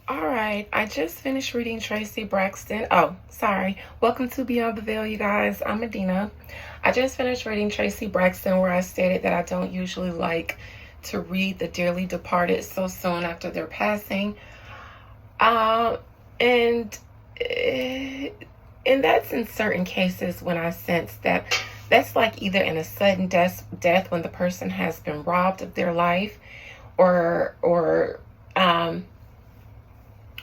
All right, I just finished reading Tracy Braxton. Oh, sorry. Welcome to Beyond the Veil, you guys. I'm Medina. I just finished reading Tracy Braxton, where I stated that I don't usually like to read the dearly departed so soon after their passing. Um, and eh, and that's in certain cases when I sense that that's like either in a sudden death when the person has been robbed of their life, or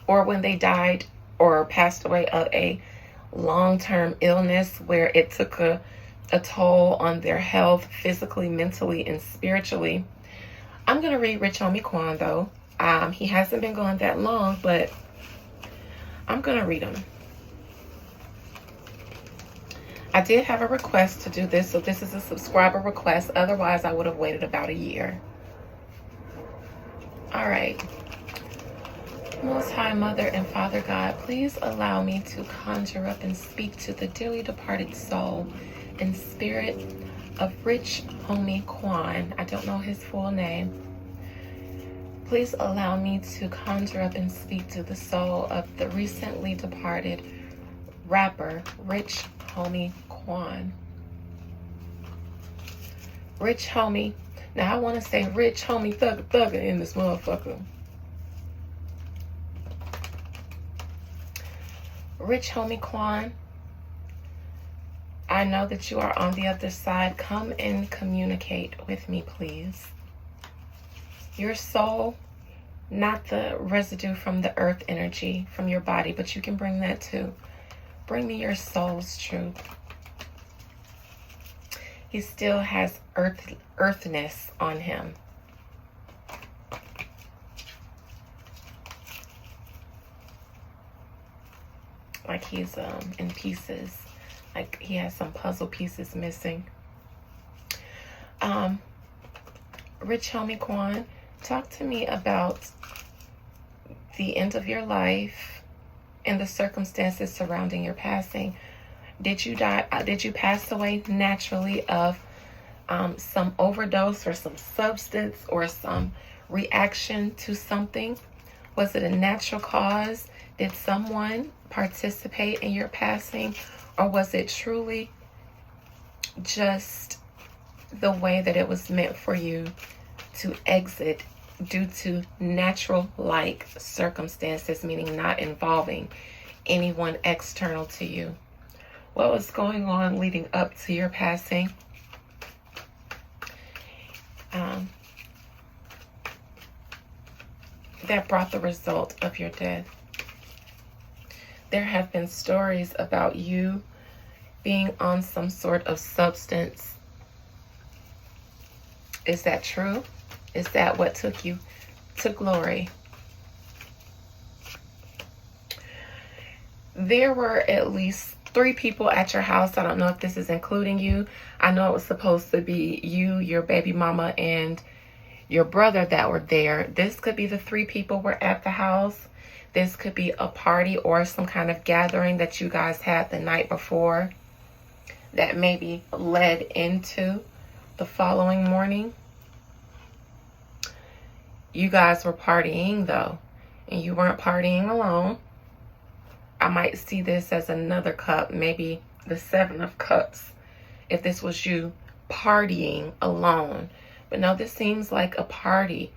or when they died or passed away of a long-term illness where it took a toll on their health physically, mentally, and spiritually. I'm going to read Rich Homie Quan, though. He hasn't been going that long, but I'm going to read him. I did have a request to do this, so this is a subscriber request. Otherwise, I would have waited about a year. All right. Most High Mother and Father God, please allow me to conjure up and speak to the dearly departed soul and spirit of Rich Homie Quan. I don't know his full name. Please allow me to conjure up and speak to the soul of the recently departed rapper Rich Homie Quan. Rich Homie. Now I want to say Rich Homie Thugger in this motherfucker. Rich Homie Quan, I know that you are on the other side. Come and communicate with me, please. Your soul, not the residue from the earth energy from your body, but you can bring that too. Bring me your soul's truth. He still has earthness on him. Like he's in pieces, like he has some puzzle pieces missing. Rich Homie Quan, talk to me about the end of your life and the circumstances surrounding your passing. Did you die? Did you pass away naturally of some overdose or some substance or some reaction to something? Was it a natural cause? Did someone participate in your passing, or was it truly just the way that it was meant for you to exit due to natural like circumstances, meaning not involving anyone external to you? What was going on leading up to your passing? That brought the result of your death. There have been stories about you being on some sort of substance. Is that true? Is that what took you to glory? There were at least 3 people at your house. I don't know if this is including you. I know it was supposed to be you, your baby mama, and your brother that were there. This could be the 3 people were at the house. This could be a party or some kind of gathering that you guys had the night before that maybe led into the following morning. You guys were partying though, and you weren't partying alone. I might see this as another cup, maybe the 7 of Cups, if this was you partying alone. But no, this seems like a party,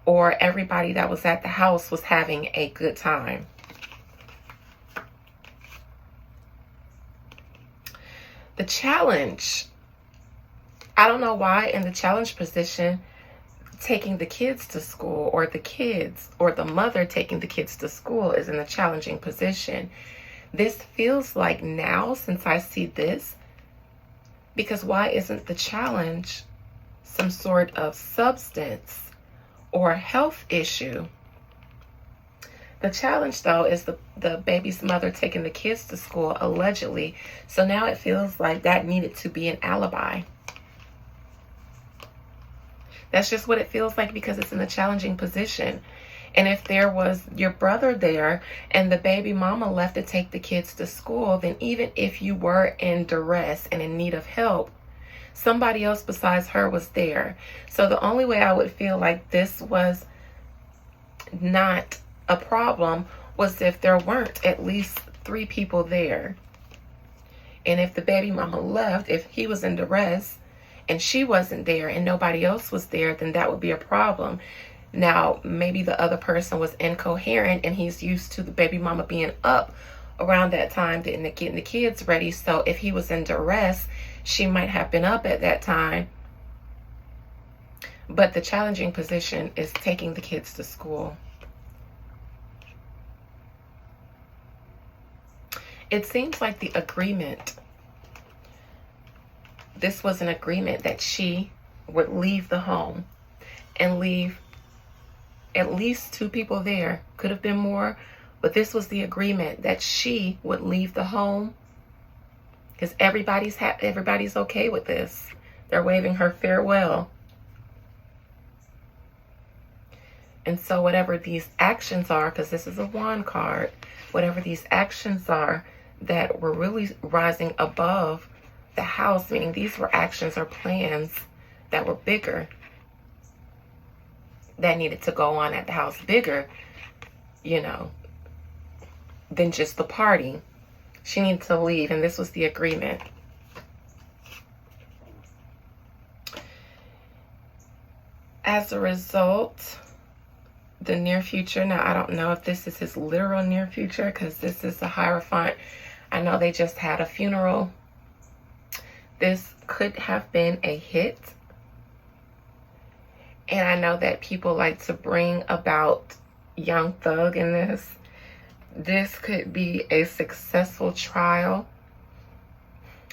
or everybody that was at the house was having a good time. The challenge, I don't know why in the challenge position, taking the kids to school, or the kids or the mother taking the kids to school is in a challenging position. This feels like now, since I see this, because why isn't the challenge some sort of substance or health issue? The challenge, though, is the baby's mother taking the kids to school, allegedly. So now it feels like that needed to be an alibi. That's just what it feels like, because it's in a challenging position. And if there was your brother there and the baby mama left to take the kids to school, then even if you were in duress and in need of help, somebody else besides her was there. So the only way I would feel like this was not a problem was if there weren't at least 3 people there. And if the baby mama left, if he was in duress and she wasn't there and nobody else was there, then that would be a problem. Now, maybe the other person was incoherent and he's used to the baby mama being up around that time, getting the kids ready. So if he was in duress, she might have been up at that time. But the challenging position is taking the kids to school. It seems like the agreement, this was an agreement that she would leave the home and leave at least 2 people there. Could have been more, but this was the agreement that she would leave the home because everybody's okay with this. They're waving her farewell. And so whatever these actions are, because this is a wand card, whatever these actions are that were really rising above the house, meaning these were actions or plans that were bigger, that needed to go on at the house, bigger, you know, than just the party. She needed to leave, and this was the agreement. As a result, the near future, now I don't know if this is his literal near future because this is a Hierophant. I know they just had a funeral. This could have been a hit. And I know that people like to bring about Young Thug in this. This could be a successful trial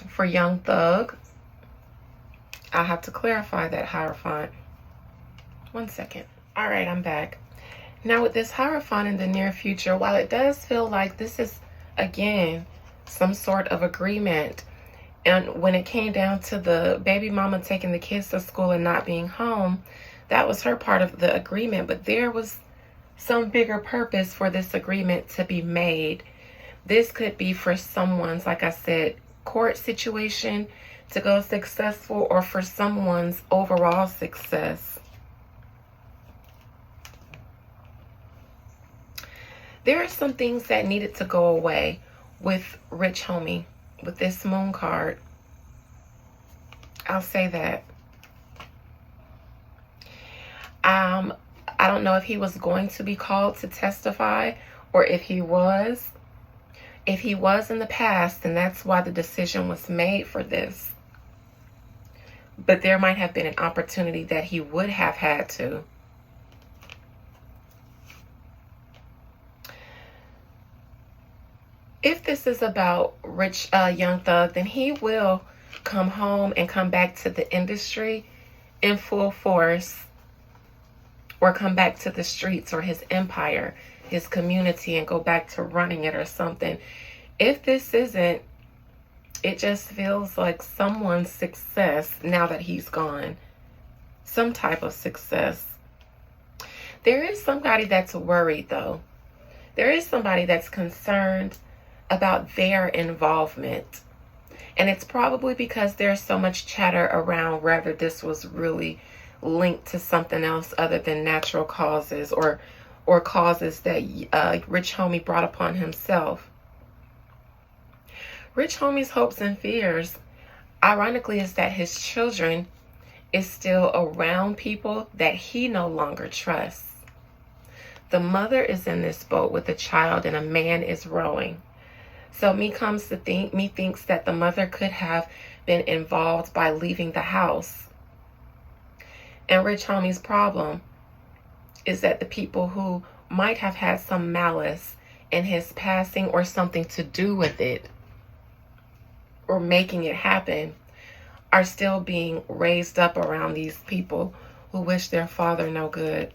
for Young Thug. I'll have to clarify that, Hierophant. 1 second. All right, I'm back. Now with this Hierophant in the near future, while it does feel like this is, again, some sort of agreement, and when it came down to the baby mama taking the kids to school and not being home, that was her part of the agreement, but there was some bigger purpose for this agreement to be made. This could be for someone's, like I said, court situation to go successful, or for someone's overall success. There are some things that needed to go away with Rich Homie, with this Moon card. I'll say that. I don't know if he was going to be called to testify, or if he was. If he was in the past, then that's why the decision was made for this. But there might have been an opportunity that he would have had to. If this is about Young Thug, then he will come home and come back to the industry in full force, or come back to the streets or his empire, his community, and go back to running it or something. If this isn't, it just feels like someone's success now that he's gone. Some type of success. There is somebody that's worried, though. There is somebody that's concerned about their involvement. And it's probably because there's so much chatter around whether this was really linked to something else other than natural causes, or causes that Rich Homie brought upon himself. Rich Homie's hopes and fears, ironically, is that his children is still around people that he no longer trusts. The mother is in this boat with a child and a man is rowing. So me thinks that the mother could have been involved by leaving the house. And Rich Homie's problem is that the people who might have had some malice in his passing, or something to do with it, or making it happen, are still being raised up around these people who wish their father no good.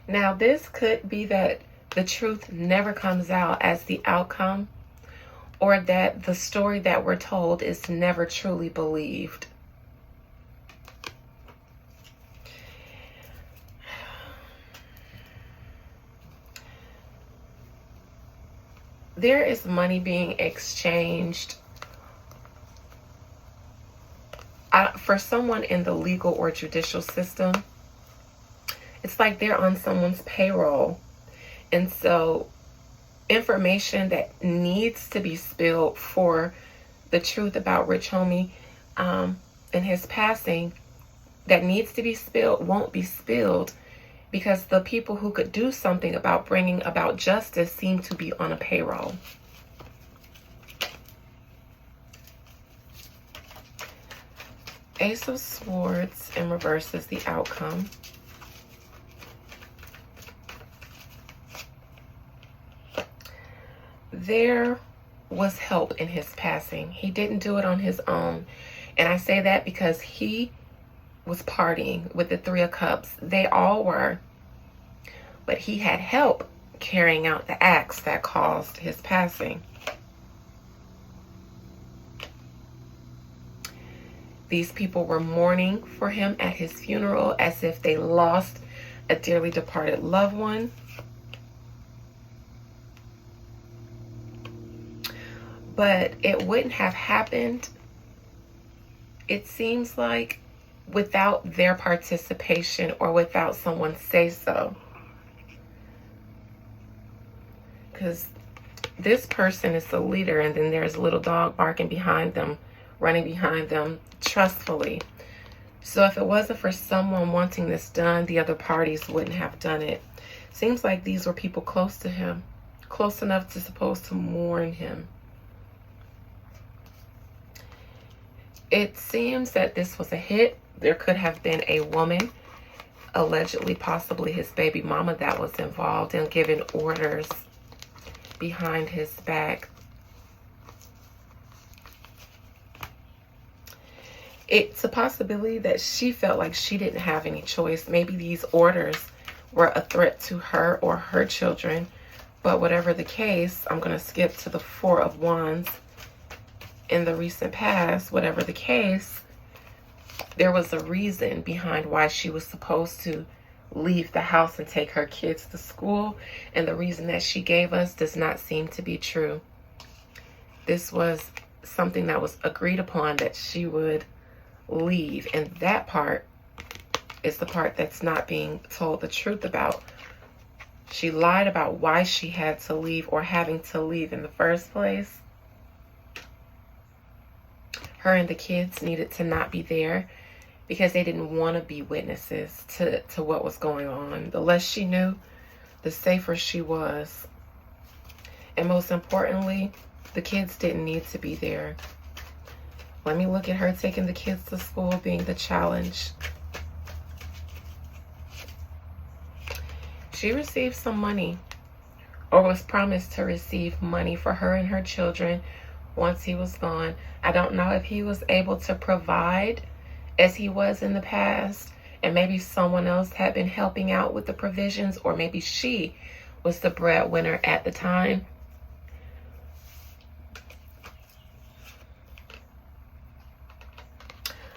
Now, this could be that the truth never comes out as the outcome, or that the story that we're told is never truly believed. There is money being exchanged for someone in the legal or judicial system. It's it's like they're on someone's payroll. And so information that needs to be spilled for the truth about Rich Homie and his passing, that needs to be spilled, won't be spilled because the people who could do something about bringing about justice seem to be on a payroll. Ace of Swords in reverse is the outcome. There was help in his passing. He didn't do it on his own. And I say that because he was partying with the Three of Cups. They all were. But he had help carrying out the acts that caused his passing. These people were mourning for him at his funeral as if they lost a dearly departed loved one. But it wouldn't have happened, it seems like, without their participation or without someone say so. Because this person is the leader, and then there's a little dog barking behind them, running behind them trustfully. So if it wasn't for someone wanting this done, the other parties wouldn't have done it. Seems like these were people close to him, close enough to supposed to mourn him. It seems that this was a hit. There could have been a woman, allegedly, possibly his baby mama, that was involved in giving orders behind his back. It's a possibility that she felt like she didn't have any choice. Maybe these orders were a threat to her or her children. But whatever the case, I'm going to skip to the Four of Wands. In the recent past, whatever the case, there was a reason behind why she was supposed to leave the house and take her kids to school. And the reason that she gave us does not seem to be true. This was something that was agreed upon, that she would leave. And that part is the part that's not being told the truth about. She lied about why she had to leave or having to leave in the first place. Her and the kids needed to not be there because they didn't want to be witnesses to what was going on. The less she knew, the safer she was. And most importantly, the kids didn't need to be there. Let me look at her taking the kids to school being the challenge. She received some money, or was promised to receive money for her and her children once he was gone. I don't know if he was able to provide as he was in the past, and maybe someone else had been helping out with the provisions, or maybe she was the breadwinner at the time.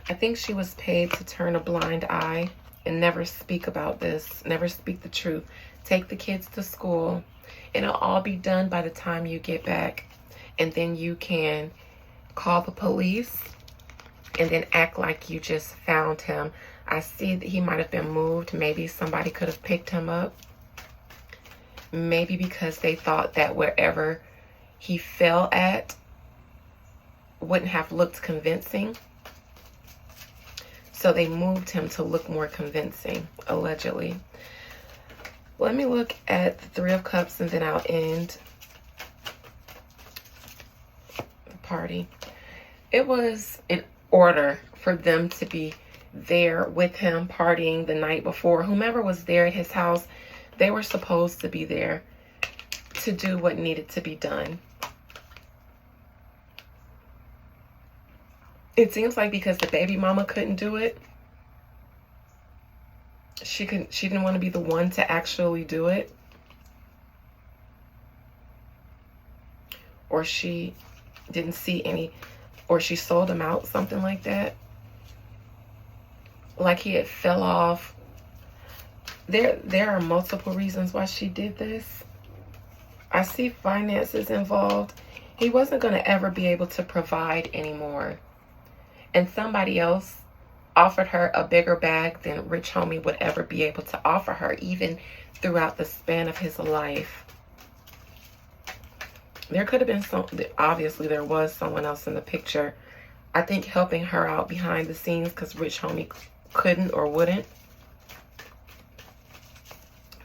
I think she was paid to turn a blind eye and never speak about this, never speak the truth. Take the kids to school, and it'll all be done by the time you get back. And then you can call the police and then act like you just found him. I see that he might have been moved. Maybe somebody could have picked him up. Maybe because they thought that wherever he fell at wouldn't have looked convincing. So they moved him to look more convincing, allegedly. Let me look at the Three of Cups and then I'll end the party. It was in order for them to be there with him partying the night before. Whomever was there at his house, they were supposed to be there to do what needed to be done. It seems like because the baby mama couldn't do it, she didn't want to be the one to actually do it. Or she didn't see any, or she sold him out, something like that. Like he had fell off. There are multiple reasons why she did this. I see finances involved. He wasn't going to ever be able to provide anymore. And somebody else offered her a bigger bag than Rich Homie would ever be able to offer her, even throughout the span of his life. There could have been obviously there was someone else in the picture, I think, helping her out behind the scenes, because Rich Homie couldn't or wouldn't.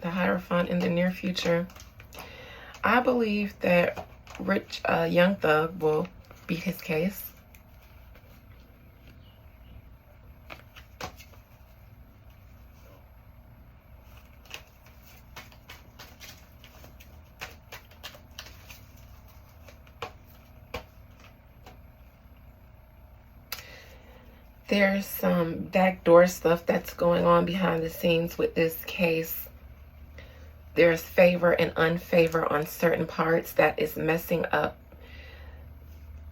The Hierophant in the near future. I believe that Young Thug will beat his case. There's some backdoor stuff that's going on behind the scenes with this case. There's favor and unfavor on certain parts that is messing up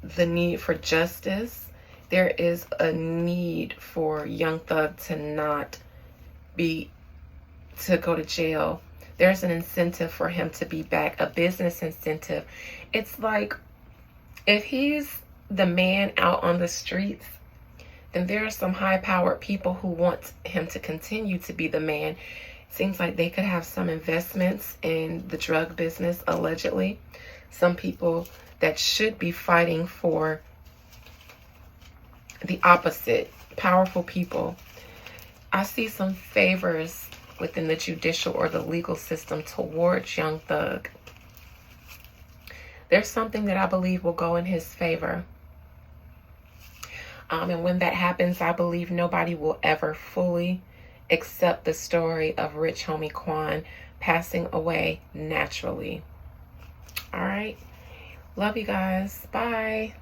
the need for justice. There is a need for Young Thug to go to jail. There's an incentive for him to be back, a business incentive. It's like, if he's the man out on the streets, then there are some high-powered people who want him to continue to be the man. Seems like they could have some investments in the drug business, allegedly. Some people that should be fighting for the opposite, powerful people. I see some favors within the judicial or the legal system towards Young Thug. There's something that I believe will go in his favor. And when that happens, I believe nobody will ever fully accept the story of Rich Homie Quan passing away naturally. All right. Love you guys. Bye.